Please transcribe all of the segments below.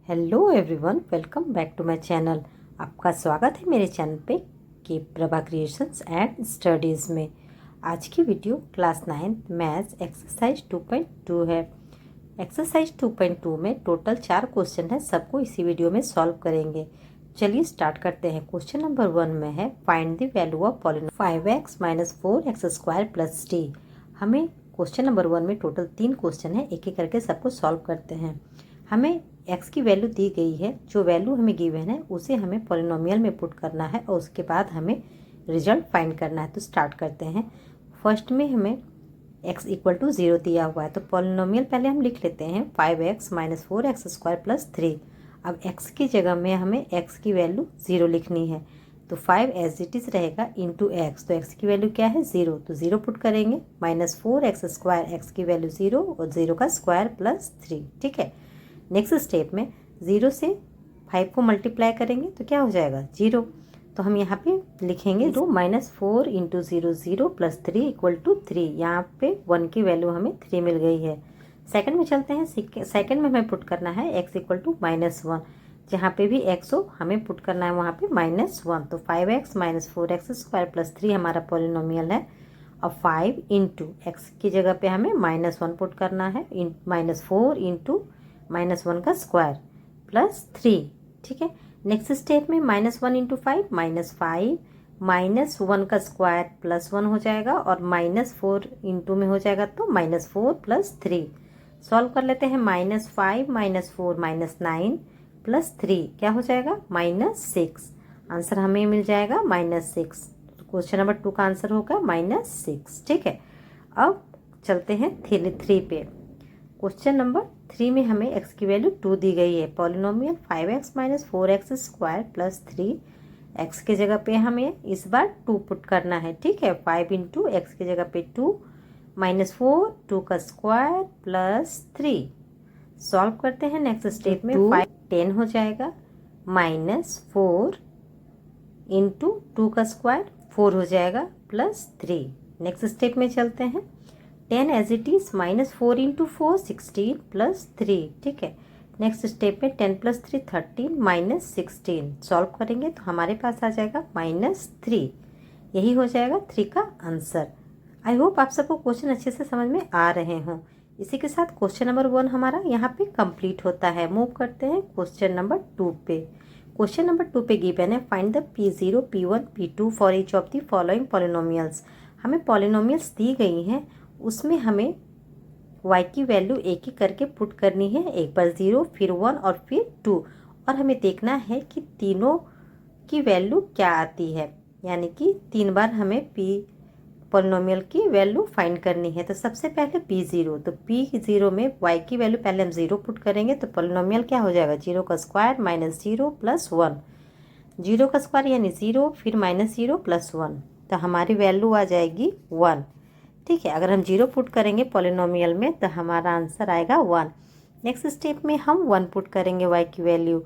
Hello everyone, welcome back to my channel. आपका स्वागत है मेरे चैनल पे कि प्रभा क्रिएशंस एंड स्टडीज़ में। आज की वीडियो क्लास 9 मैथ्स एक्सरसाइज 2.2 है। एक्सरसाइज 2.2 में टोटल 4 क्वेश्चन है, सबको इसी वीडियो में सॉल्व करेंगे। चलिए स्टार्ट करते हैं। क्वेश्चन नंबर 1 में है find the value of polynomial 5x - 4x² + t। हमें क्वेश्चन नंबर 1 में टोटल 3 क्वेश्चन है, एक एक करके सबको सॉल्व करते हैं। हमें x की वैल्यू दी गई है, जो वैल्यू हमें गिवन है उसे हमें पॉलिनोमियल में पुट करना है और उसके बाद हमें रिजल्ट फाइंड करना है। तो स्टार्ट करते हैं। फर्स्ट में हमें x = 0 दिया हुआ है, तो पॉलिनोमियल पहले हम लिख लेते हैं 5x - 4x² + 3। अब x की जगह में हमें x की वैल्यू 0 लिखनी है, तो 5 एज इट इज़ रहेगा इंटू x। तो x की वैल्यू क्या है 0, तो 0 पुट करेंगे। -4x², x की वैल्यू 0 और 0 का स्क्वायर + 3। ठीक है। नेक्स्ट स्टेप में 0 से 5 को मल्टीप्लाई करेंगे तो क्या हो जाएगा 0। तो हम यहाँ पे लिखेंगे -4 × 0 0 + 3 = 3। यहाँ पे 1 की वैल्यू हमें 3 मिल गई है। सेकंड में चलते हैं। सेकंड में हमें पुट करना है x = -1। जहाँ पे भी x हो हमें पुट करना है वहाँ पे -1। तो 5x - 4x² + 3 हमारा पॉलिनोमियल है। और 5 × x की जगह पे हमें -1 पुट करना है, -4 × -1 का स्क्वायर + 3। ठीक है। नेक्स्ट स्टेप में -1 × 5 -5 -1 का स्क्वायर +1 हो जाएगा, और -4 इंटू में हो जाएगा तो -4 + 3। सॉल्व कर लेते हैं। -5 - 4 -9 + 3 क्या हो जाएगा -6। आंसर हमें मिल जाएगा -6। क्वेश्चन नंबर 2 का आंसर होगा -6। ठीक है। अब चलते हैं 3 पे। क्वेश्चन नंबर 3 में हमें x की वैल्यू 2 दी गई है। Polynomial 5x - 4x² + 3। x की जगह पे हमें इस बार 2 पुट करना है। ठीक है। 5 × x की जगह पे 2 -4 2 का स्क्वायर + 3। सॉल्व करते हैं। नेक्स्ट स्टेप में 5 10 हो जाएगा, -4 × 2 का स्क्वायर 4 हो जाएगा +3। नेक्स्ट स्टेप में चलते हैं। 10 एज इट इज़, -4 × 4 16 + 3। ठीक है। नेक्स्ट स्टेप में 10 + 3 13 -16। सॉल्व करेंगे तो हमारे पास आ जाएगा -3। यही हो जाएगा 3 का आंसर। आई होप आप सबको क्वेश्चन अच्छे से समझ में आ रहे हों। इसी के साथ क्वेश्चन नंबर 1 हमारा यहाँ पे कंप्लीट होता है। मूव करते हैं क्वेश्चन नंबर 2 पे। क्वेश्चन नंबर 2 पे गिवन है find the P0 P1 P2 for each of the following polynomials. हमें पॉलिनोमियल्स दी गई हैं, उसमें हमें y की वैल्यू एक एक करके पुट करनी है। एक बार 0, फिर 1 और फिर 2। और हमें देखना है कि तीनों की वैल्यू क्या आती है, यानी कि 3 बार हमें p पॉलिनोमियल की वैल्यू फाइंड करनी है। तो सबसे पहले P0, तो P0 में y की वैल्यू पहले हम 0 पुट करेंगे तो पॉलिनोमियल क्या हो जाएगा 0 का स्क्वायर -0 + 1। 0 का स्क्वायर यानी 0, फिर -0 + 1, तो हमारी वैल्यू आ जाएगी 1। ठीक है। अगर हम 0 पुट करेंगे पॉलिनोमियल में तो हमारा आंसर आएगा 1। नेक्स्ट स्टेप में हम 1 पुट करेंगे y की वैल्यू,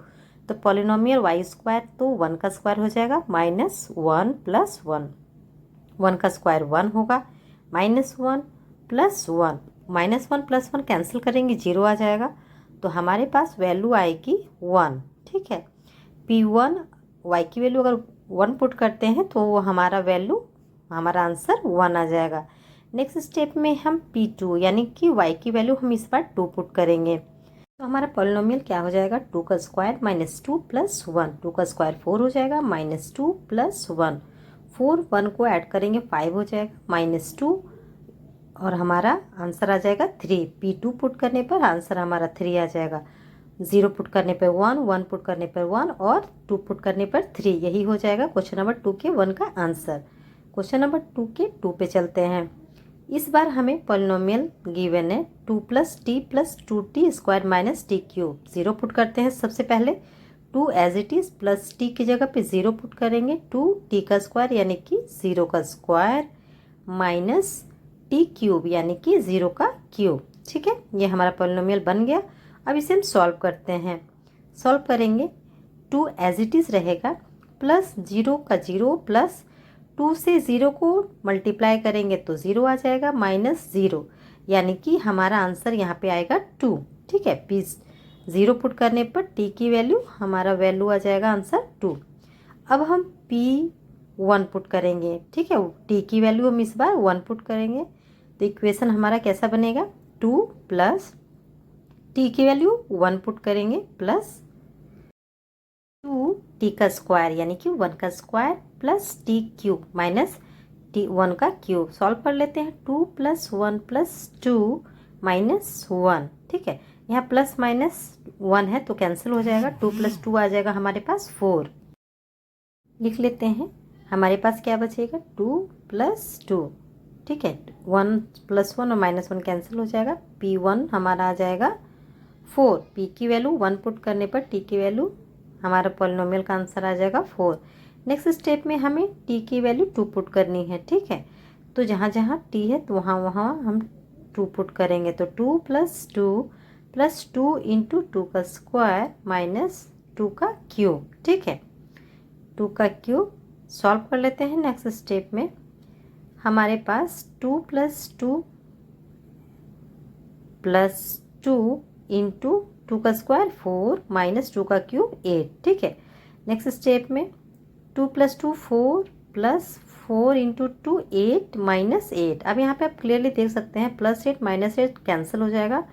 तो पॉलिनोमियल y² तो 1 का स्क्वायर हो जाएगा -1 + 1। 1 का स्क्वायर 1 होगा, -1 + 1 -1 + 1 कैंसिल करेंगे 0 आ जाएगा, तो हमारे पास वैल्यू आएगी 1। ठीक है। P1 y की वैल्यू अगर 1 पुट करते हैं तो वो हमारा आंसर 1 आ जाएगा। नेक्स्ट स्टेप में हम P2 यानी कि y की वैल्यू हम इस बार 2 पुट करेंगे, तो हमारा पॉलिनोमियल क्या हो जाएगा 2 का स्क्वायर -2 + 1। 2 का स्क्वायर 4 हो जाएगा, -2 + 1। 4 1 को ऐड करेंगे 5 हो जाएगा, -2 और हमारा आंसर आ जाएगा 3। P2 पुट करने पर आंसर हमारा 3 आ जाएगा। 0 पुट करने पर 1, 1 पुट करने पर 1 और 2 पुट करने पर 3। यही हो जाएगा क्वेश्चन नंबर 2 के 1 का आंसर। क्वेश्चन नंबर 2 के 2 पे चलते हैं। इस बार हमें पॉलिनोमियल गिवन है 2 + t + 2t² - t³। 0 पुट करते हैं सबसे पहले। 2 as it is, plus t की जगह पे 0 पुट करेंगे, 2t का स्क्वायर यानी कि 0 का स्क्वायर -t³ यानी कि 0 का क्यूब। ठीक है। ये हमारा पॉलिनोमियल बन गया। अब इसे हम सॉल्व करते हैं। सॉल्व करेंगे 2 एज इट इज़ रहेगा, प्लस 0 का 0 प्लस 2 से 0 को मल्टीप्लाई करेंगे तो 0 आ जाएगा, -0 यानी कि हमारा आंसर यहाँ पे आएगा 2। ठीक है। ज़ीरो पुट करने पर टी की वैल्यू, हमारा वैल्यू आ जाएगा आंसर 2। अब हम P1 पुट करेंगे, ठीक है। टी की वैल्यू हम इस बार 1 पुट करेंगे, तो इक्वेशन हमारा कैसा बनेगा, 2 प्लस टी की वैल्यू 1 पुट करेंगे प्लस 2 टी का स्क्वायर यानी कि 1 का square plus T cube minus T 1 का क्यूब। सॉल्व कर लेते हैं। 2 प्लस 1 प्लस 2 माइनस 1, ठीक है। यहाँ प्लस माइनस 1 है तो कैंसिल हो जाएगा। 2 प्लस 2 आ जाएगा हमारे पास 4। लिख लेते हैं। हमारे पास क्या बचेगा, 2 प्लस 2, ठीक है। 1 प्लस 1 और माइनस 1 कैंसिल हो जाएगा। P1 हमारा आ जाएगा 4। P की वैल्यू 1 पुट करने पर T की वैल्यू, हमारा पॉलिनोमियल का आंसर आ जाएगा 4। नेक्स्ट स्टेप में हमें T की वैल्यू 2 पुट करनी है, ठीक है। तो जहाँ जहाँ T है तो वहाँ वहाँ हम 2 पुट करेंगे। तो 2 प्लस 2 इंटू 2 का स्क्वायर माइनस 2 का क्यूब, ठीक है। 2 का क्यूब सॉल्व कर लेते हैं। नेक्स्ट स्टेप में हमारे पास 2 प्लस 2 इंटू 2 का स्क्वायर 4 माइनस 2 का क्यूब 8, ठीक है। नेक्स्ट स्टेप में 2 प्लस 2 4 प्लस 4 इंटू 2 8 माइनस 8। अब यहाँ पे आप क्लियरली देख सकते हैं प्लस 8 माइनस 8 कैंसिल हो जाएगा,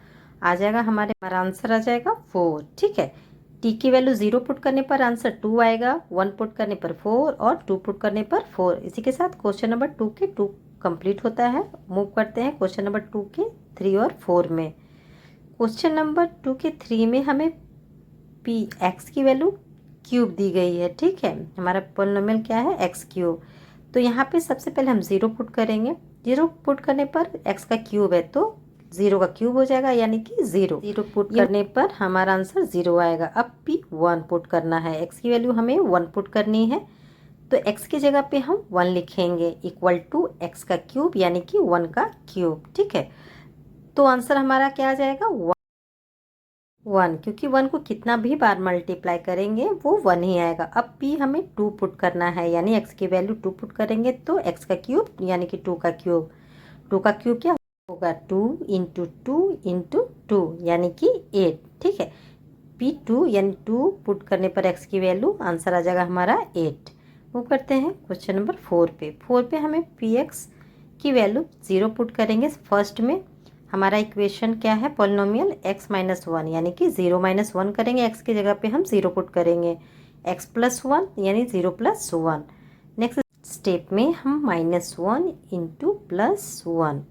आ जाएगा हमारा आंसर आ जाएगा 4, ठीक है। टी की वैल्यू 0 पुट करने पर आंसर 2 आएगा, 1 पुट करने पर 4 और 2 पुट करने पर 4। इसी के साथ क्वेश्चन नंबर 2 के 2 कंप्लीट होता है। मूव करते हैं क्वेश्चन नंबर 2 के 3 और 4 में। क्वेश्चन नंबर 2 के 3 में हमें पी एक्स की वैल्यू क्यूब दी गई है, ठीक है। हमारा पॉलिनोमियल क्या है, एक्स क्यूब। तो यहाँ पे सबसे पहले हम 0 पुट करेंगे। 0 पुट करने पर एक्स का क्यूब है तो 0 का क्यूब हो जाएगा यानी कि 0। 0 पुट करने पर हमारा आंसर 0 आएगा। अब P1 पुट करना है। एक्स की वैल्यू हमें 1 पुट करनी है, तो एक्स की जगह पे हम 1 लिखेंगे इक्वल टू एक्स का क्यूब यानी कि 1 का क्यूब, ठीक है। तो आंसर हमारा क्या आ जाएगा, 1, क्योंकि 1 को कितना भी बार मल्टीप्लाई करेंगे वो 1 ही आएगा। अब P हमें 2 पुट करना है, यानी x की वैल्यू 2 पुट करेंगे तो x का क्यूब यानी कि 2 का क्यूब। 2 का क्यूब क्या होगा, 2 इंटू 2 इंटू 2 यानी कि 8, ठीक है। P2 यानी 2 पुट करने पर x की वैल्यू आंसर आ जाएगा हमारा 8। वो करते हैं क्वेश्चन नंबर 4 पे। 4 पे हमें Px की वैल्यू 0 पुट करेंगे। फर्स्ट में हमारा इक्वेशन क्या है, पॉलिनोमियल x माइनस 1 यानी कि 0 माइनस 1 करेंगे। x की जगह पे हम 0 पुट करेंगे, x प्लस 1 यानी 0 प्लस 1। नेक्स्ट स्टेप में हम माइनस 1 इंटू प्लस 1,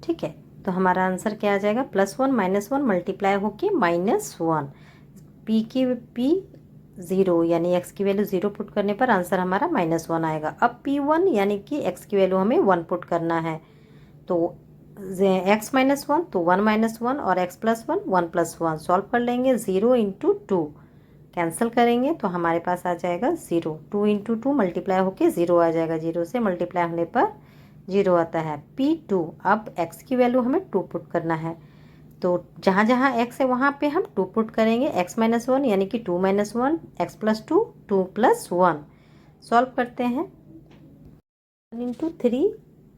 ठीक है। तो हमारा आंसर क्या आ जाएगा, प्लस 1 माइनस 1 मल्टीप्लाई होके माइनस 1। P 0 यानी x की वैल्यू 0 पुट करने पर आंसर हमारा माइनस 1 आएगा। अब P1 यानी कि x की वैल्यू हमें 1 पुट करना है, तो x माइनस 1 तो 1 माइनस 1 और x प्लस 1 1 प्लस 1। सॉल्व कर लेंगे। 0 इंटू 2 कैंसिल करेंगे तो हमारे पास आ जाएगा 0। 2 इंटू 2 मल्टीप्लाई होके 0 आ जाएगा। 0 से मल्टीप्लाई होने पर 0 आता है। P2 अब x की वैल्यू हमें 2 पुट करना है, तो जहाँ जहाँ x है वहाँ पे हम 2 पुट करेंगे। x माइनस 1 यानी कि 2 minus 1, x plus 2 2 plus 1। Solve करते हैं। 1 इंटू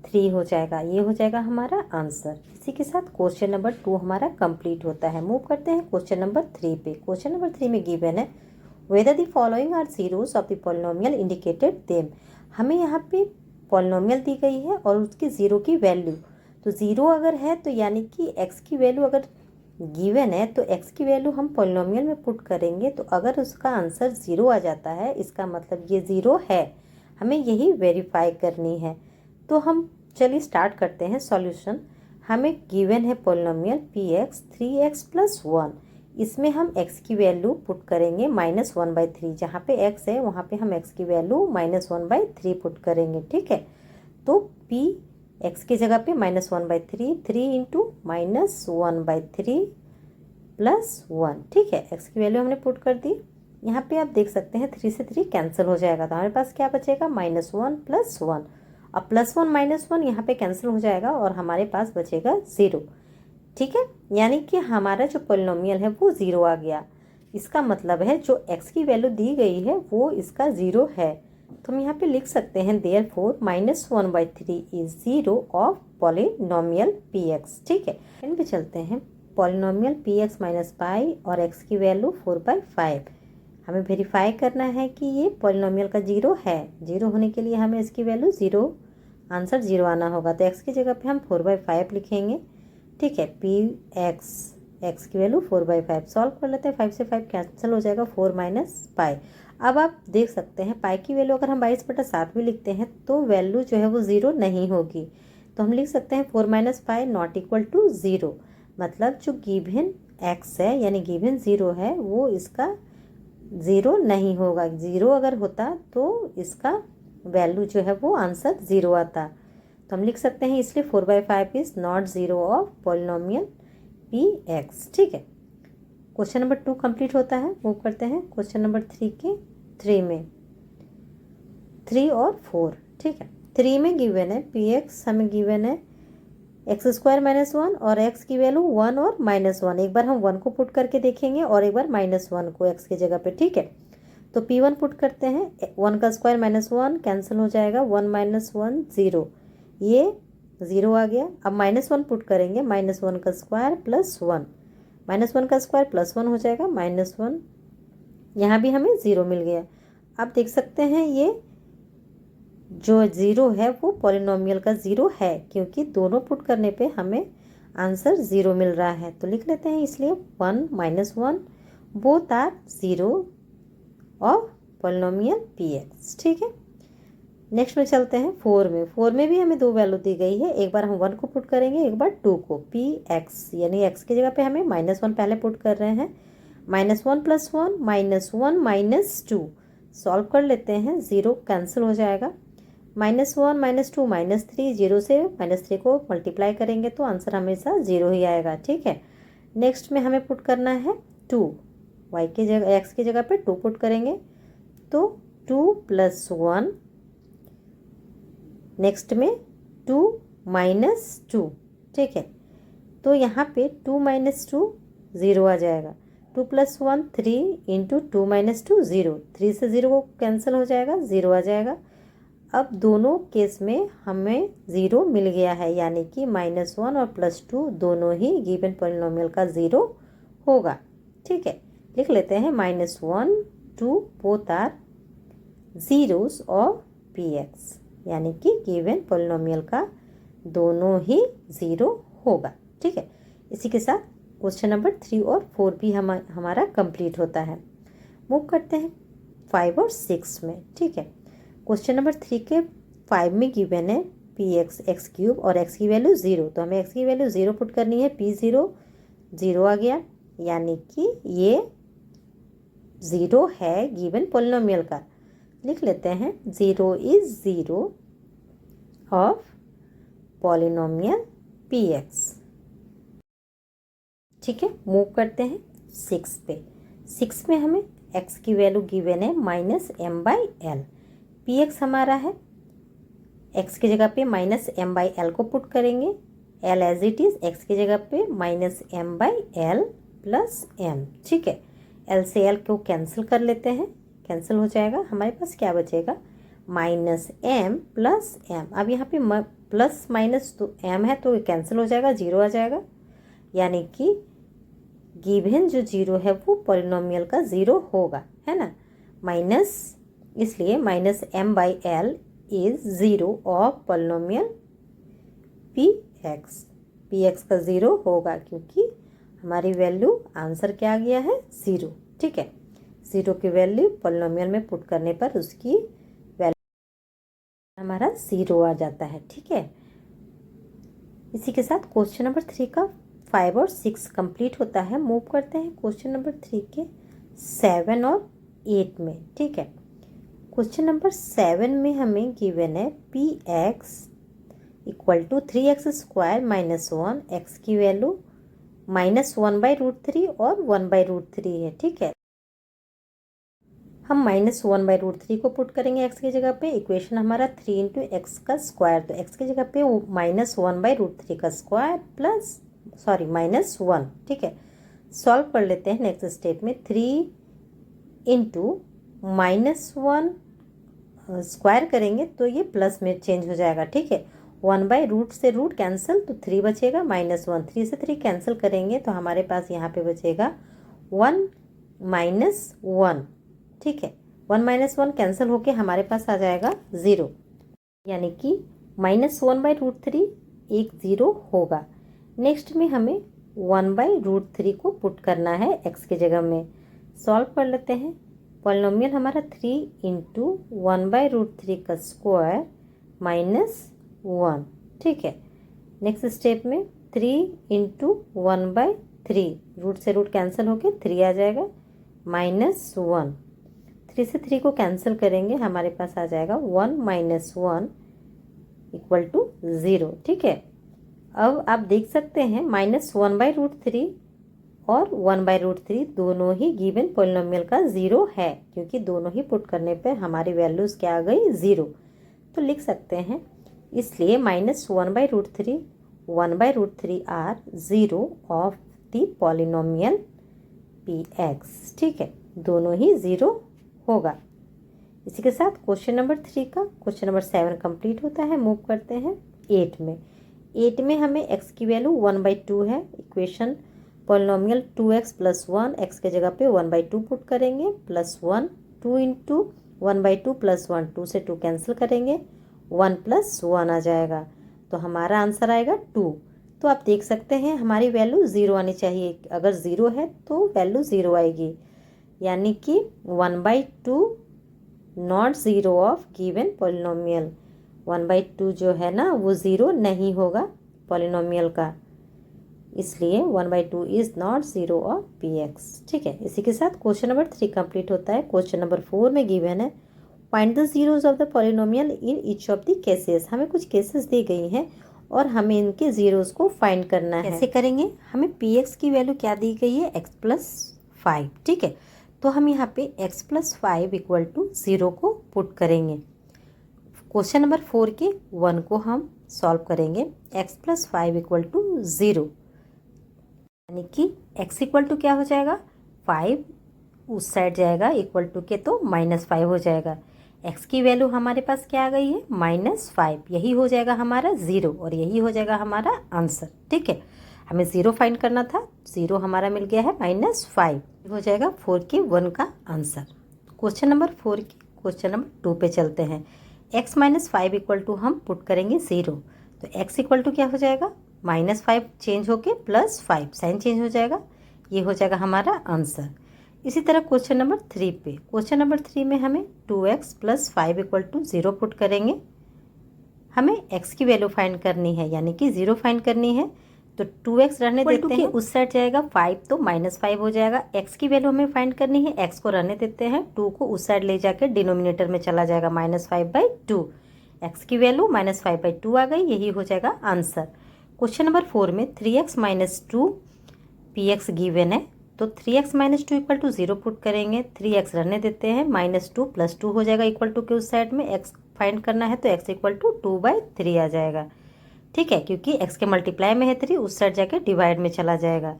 3 हो जाएगा, ये हो जाएगा हमारा आंसर। इसी के साथ क्वेश्चन नंबर 2 हमारा कंप्लीट होता है। मूव करते हैं क्वेश्चन नंबर 3 पे। क्वेश्चन नंबर 3 में गिवन है whether the following are zeros of the polynomial indicated them. हमें यहाँ पे पॉलिनोमियल दी गई है और उसकी 0 की वैल्यू, तो 0 अगर है तो यानी कि x की वैल्यू अगर गिवन है तो x की वैल्यू हम पॉलिनोमियल में पुट करेंगे, तो अगर उसका आंसर 0 आ जाता है इसका मतलब ये 0 है। हमें यही वेरीफाई करनी है। तो हम चलिए स्टार्ट करते हैं सॉल्यूशन। हमें गिवन है पॉलिनोमियल Px 3x प्लस 1। इसमें हम x की वैल्यू पुट करेंगे -1/3। जहाँ पे x है वहाँ पे हम x की वैल्यू -1/3 पुट करेंगे, ठीक है। तो P x की जगह पे -1/3, 3 इंटू -1/3 प्लस 1, ठीक है। x की वैल्यू हमने पुट कर दी। यहाँ पे आप देख सकते हैं 3 से 3 कैंसिल हो जाएगा, तो हमारे पास क्या बचेगा, -1 प्लस 1। अब +1 -1 यहाँ पे कैंसिल हो जाएगा और हमारे पास बचेगा 0, ठीक है। यानी कि हमारा जो पॉलिनोमियल है वो 0 आ गया। इसका मतलब है जो x की वैल्यू दी गई है वो इसका 0 है। तो हम यहाँ पे लिख सकते हैं therefore -1/3 is 0 of polynomial Px, ठीक है। एंड पे चलते हैं। Polynomial p x minus pi और एक्स की वैल्यू 4/5। हमें वेरीफाई करना है कि ये पॉलिनोमियल का जीरो है। जीरो होने के लिए हमें इसकी वैल्यू ज़ीरो, आंसर ज़ीरो आना होगा। तो एक्स की जगह पे हम 4/5 लिखेंगे। ठीक है, पी एक्स की वैल्यू 4/5 सॉल्व कर लेते हैं। 5 से 5 कैंसिल हो जाएगा, 4 माइनस पाई। अब आप देख सकते हैं पाई की वैल्यू अगर हम 22/7 भी लिखते हैं तो वैल्यू जो है वो ज़ीरो नहीं होगी। तो हम लिख सकते हैं 4 minus pi not equal to zero. मतलब जो गिवन एक्स है यानी गिवन ज़ीरो है वो इसका ज़ीरो नहीं होगा। ज़ीरो अगर होता तो इसका वैल्यू जो है वो आंसर ज़ीरो आता। तो हम लिख सकते हैं इसलिए 4/5 is not zero of polynomial p x. ठीक है, क्वेश्चन नंबर 2 कंप्लीट होता है। मूव करते हैं क्वेश्चन नंबर 3 के 3 में, 3 और 4। ठीक है, 3 में गिवन है पी एक्स, हमें गिवन है x² - 1 और x की वैल्यू 1 और -1। एक बार हम 1 को पुट करके देखेंगे और एक बार -1 को x की जगह पे। ठीक है, तो p1 पुट करते हैं, 1 का स्क्वायर -1 कैंसिल हो जाएगा, 1 - 1 0, ये 0 आ गया। अब -1 पुट करेंगे, -1 का स्क्वायर +1, -1 का स्क्वायर +1 हो जाएगा, -1, यहाँ भी हमें 0 मिल गया। आप देख सकते हैं ये जो ज़ीरो है वो पॉलिनोमियल का ज़ीरो है क्योंकि दोनों पुट करने पे हमें आंसर ज़ीरो मिल रहा है। तो लिख लेते हैं इसलिए 1 - 1 both are zero of polynomial p x. ठीक है, नेक्स्ट में चलते हैं 4 में। 4 में भी हमें दो वैल्यू दी गई है, एक बार हम 1 को पुट करेंगे, एक बार 2 को। पी एक्स यानी एक्स की जगह पे हमें -1 पहले पुट कर रहे हैं, -1 + 1 -2 सॉल्व कर लेते हैं, 0 कैंसिल हो जाएगा, -1 -2 -3, 0 से -3 को मल्टीप्लाई करेंगे तो आंसर हमेशा 0 ही आएगा। ठीक है, नेक्स्ट में हमें पुट करना है 2, वाई की जगह एक्स की जगह पे 2 पुट करेंगे तो 2 + 1, नेक्स्ट में 2 - 2। ठीक है, तो यहाँ पे 2 - 2 0 आ जाएगा, 2 + 1 3 × 2 - 2 0, 3 से 0 को कैंसिल हो जाएगा, 0 आ जाएगा। अब दोनों केस में हमें 0 मिल गया है यानी कि -1 और +2 दोनों ही गिवन पॉलिनोमियल का 0 होगा। ठीक है, लिख लेते हैं -1 2 both are zeros of p x यानी कि गिवन पॉलिनोमियल का दोनों ही 0 होगा। ठीक है, इसी के साथ क्वेश्चन नंबर 3 और 4 भी हमारा कंप्लीट होता है। मूव करते हैं 5 और 6 में। ठीक है, क्वेश्चन नंबर 3 के 5 में गिवन है पी एक्स x³ और x की वैल्यू 0, तो हमें x की वैल्यू 0 पुट करनी है। p0 0 आ गया यानी कि ये 0 है गिवन पॉलिनोमियल का। लिख लेते हैं 0 is 0 of polynomial p x. ठीक है, मूव करते हैं 6 पे। 6 में हमें x की वैल्यू गिवन है -m/l। पी एक्स हमारा है, x की जगह पे -m/l को पुट करेंगे, l as it is, x की जगह पे -m/l + m। ठीक है, l से l को कैंसिल कर लेते हैं, कैंसिल हो जाएगा, हमारे पास क्या बचेगा -m + m। अब यहाँ पे प्लस माइनस तो m है तो कैंसिल हो जाएगा, 0 आ जाएगा यानी कि गिवन जो 0 है वो पॉलिनोमियल का 0 होगा, है ना। माइनस, इसलिए -m/l is 0 of polynomial p x का 0 होगा क्योंकि हमारी वैल्यू आंसर क्या आ गया है 0। ठीक है, 0 की वैल्यू पॉलिनोमियल में पुट करने पर उसकी वैल्यू हमारा 0 आ जाता है। ठीक है, इसी के साथ क्वेश्चन नंबर 3 का 5 और 6 कंप्लीट होता है। मूव करते हैं क्वेश्चन नंबर 3 के 7 और 8 में। ठीक है, क्वेश्चन नंबर 7 में हमें गिवन है पी एक्स = 3x² - 1, x की वैल्यू -1/√3 और 1/√3 है। ठीक है, हम -1/√3 को पुट करेंगे x की जगह पे, इक्वेशन हमारा 3 × x², तो x की जगह पे -1/√3 का स्क्वायर -1। ठीक है, सॉल्व कर लेते हैं नेक्स्ट स्टेप में, 3 × -1 स्क्वायर करेंगे तो ये प्लस में चेंज हो जाएगा। ठीक है, 1/रूट से रूट कैंसिल तो 3 बचेगा, -1, 3 से 3 कैंसिल करेंगे तो हमारे पास यहाँ पे बचेगा 1 -1। ठीक है, 1 -1 कैंसिल होके हमारे पास आ जाएगा 0, यानी कि -1/√3 एक 0 होगा। नेक्स्ट में हमें 1/√3 को पुट करना है x की जगह में। सॉल्व कर लेते हैं। पॉलिनोमियल हमारा 3 इंटू 1/√3 का स्क्वायर -1। ठीक है, नेक्स्ट स्टेप में 3 इंटू 1/3, रूट से रूट कैंसिल होके 3 आ जाएगा, -1। 3 से 3 को कैंसिल करेंगे, हमारे पास आ जाएगा 1 -1 इक्वल टू 0। ठीक है, अब आप देख सकते हैं -1/√3 और 1/√3 दोनों ही गिवन पॉलिनोमियल का 0 है, क्योंकि दोनों ही पुट करने पे हमारी वैल्यूज़ क्या आ गई 0। तो लिख सकते हैं, इसलिए -1/√3 1/√3 are 0 of the polynomial px। ठीक है, दोनों ही 0 होगा। इसी के साथ क्वेश्चन नंबर 3 का क्वेश्चन नंबर 7 कंप्लीट होता है। मूव करते हैं 8 में। 8 में हमें x की वैल्यू 1/2 है। इक्वेशन पॉलिनोमियल 2x + 1, x के जगह पे 1/2 पुट करेंगे, +1, 2 इंटू 1/2 + 1, 2 से 2 कैंसिल करेंगे, 1 + 1 आ जाएगा, तो हमारा आंसर आएगा 2। तो आप देख सकते हैं हमारी वैल्यू 0 आनी चाहिए। अगर 0 है तो वैल्यू 0 आएगी, यानी कि 1/2 नॉट 0 ऑफ गिवन पॉलिनोमियल। 1/2 जो है ना वो 0 नहीं होगा पॉलिनोमियल का, इसलिए 1/2 इज़ नॉट 0 ऑफ px। ठीक है, इसी के साथ क्वेश्चन नंबर 3 कंप्लीट होता है। क्वेश्चन नंबर 4 में गिवन है, find the zeros of the polynomial in each of the cases. हमें कुछ केसेस दी गई हैं और हमें इनके जीरोज को फाइंड करना है। कैसे करेंगे? हमें px की वैल्यू क्या दी गई है, x + 5। ठीक है, तो हम यहाँ पे x + 5 इक्वल टू 0 को पुट करेंगे। क्वेश्चन नंबर 4 के 1 को हम सॉल्व करेंगे। x + 5 इक्वल टू 0, यानी कि x इक्वल टू क्या हो जाएगा, 5 उस साइड जाएगा, इक्वल टू के तो -5 हो जाएगा। x की वैल्यू हमारे पास क्या आ गई है, -5। यही हो जाएगा हमारा 0 और यही हो जाएगा हमारा आंसर। ठीक है, हमें 0 फाइंड करना था, 0 हमारा मिल गया है, -5 हो जाएगा 4 के 1 का आंसर। क्वेश्चन नंबर 4 के क्वेश्चन नंबर 2 पे चलते हैं। x - 5 इक्वल टू हम पुट करेंगे 0, तो x इक्वल टू क्या हो जाएगा, -5 चेंज होके +5, साइन चेंज हो जाएगा, ये हो जाएगा हमारा आंसर। इसी तरह क्वेश्चन नंबर 3 पे, क्वेश्चन नंबर 3 में हमें 2x + 5 इक्वल टू 0 पुट करेंगे। हमें x की वैल्यू फाइंड करनी है, यानी कि 0 फाइंड करनी है, तो 2x रहने देते हैं, उस साइड जाएगा 5 तो -5 हो जाएगा। x की वैल्यू हमें फाइंड करनी है, x को रहने देते हैं, 2 को उस साइड ले जाके डिनोमिनेटर में चला जाएगा, -5/2। x की वैल्यू -5/2 आ गई, यही हो जाएगा आंसर। क्वेश्चन नंबर 4 में 3x - 2 px गिवन है, तो 3x - 2 इक्वल टू 0 पुट करेंगे, 3x रहने देते हैं, -2 + 2 हो जाएगा, इक्वल टू के उस साइड में x फाइंड करना है, तो x इक्वल टू 2/3 आ जाएगा। ठीक है, क्योंकि x के मल्टीप्लाई में है 3, उस साइड जाके डिवाइड में चला जाएगा।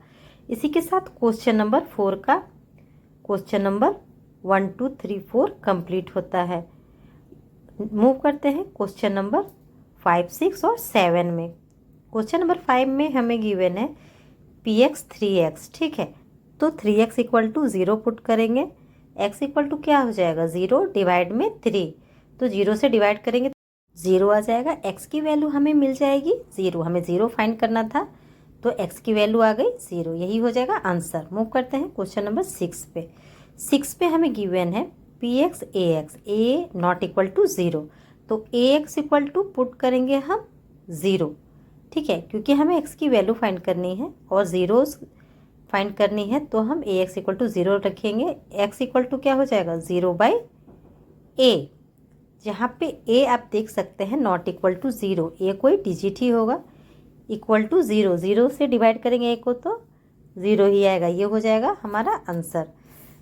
इसी के साथ क्वेश्चन नंबर 4 का क्वेश्चन नंबर 1 2 3 4 कंप्लीट होता है। मूव करते हैं क्वेश्चन नंबर 5 6 और 7 में। क्वेश्चन नंबर 5 में हमें गिवन है px 3x। ठीक है, तो 3x इक्वल टू 0 पुट करेंगे, x इक्वल टू क्या हो जाएगा, 0 डिवाइड में 3, तो 0 से डिवाइड करेंगे 0 आ जाएगा। x की वैल्यू हमें मिल जाएगी 0, हमें 0 फाइंड करना था, तो x की वैल्यू आ गई 0, यही हो जाएगा आंसर। मूव करते हैं क्वेश्चन नंबर 6 पे। 6 पे हमें गिवन है px ax, a not equal to 0, तो ax इक्वल टू पुट करेंगे हम 0। ठीक है, क्योंकि हमें x की वैल्यू फाइंड करनी है और जीरोस फाइंड करनी है, तो हम ax इक्वल टू 0 रखेंगे। x इक्वल टू क्या हो जाएगा, 0/a, जहाँ पे a आप देख सकते हैं नॉट इक्वल टू 0, a कोई डिजिट ही होगा, इक्वल टू 0, 0 से डिवाइड करेंगे a को तो 0 ही आएगा, ये हो जाएगा हमारा आंसर।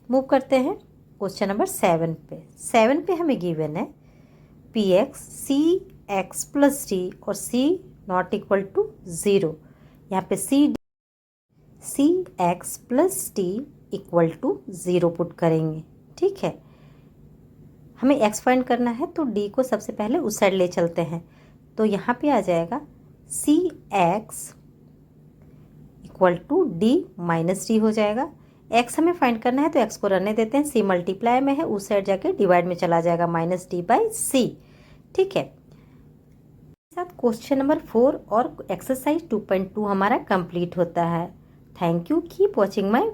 मूव करते हैं क्वेश्चन नंबर 7 पे। 7 पे हमें गिवन है px cx + d और c नॉट इक्वल टू 0, यहाँ पे cx + d equal to 0 put करेंगे। ठीक है, हमें x फाइंड करना है, तो d को सबसे पहले उस साइड ले चलते हैं, तो यहाँ पे आ जाएगा C x equal to D minus D हो जाएगा। एक्स हमें फाइंड करना है तो एक्स को रहने देते हैं, सी मल्टीप्लाई में है, उस साइड जाके डिवाइड में चला जाएगा, माइनस डी बाई सी। ठीक है, साथ क्वेश्चन नंबर 4 और एक्सरसाइज 2.2 हमारा कंप्लीट होता है। Thank you, keep watching my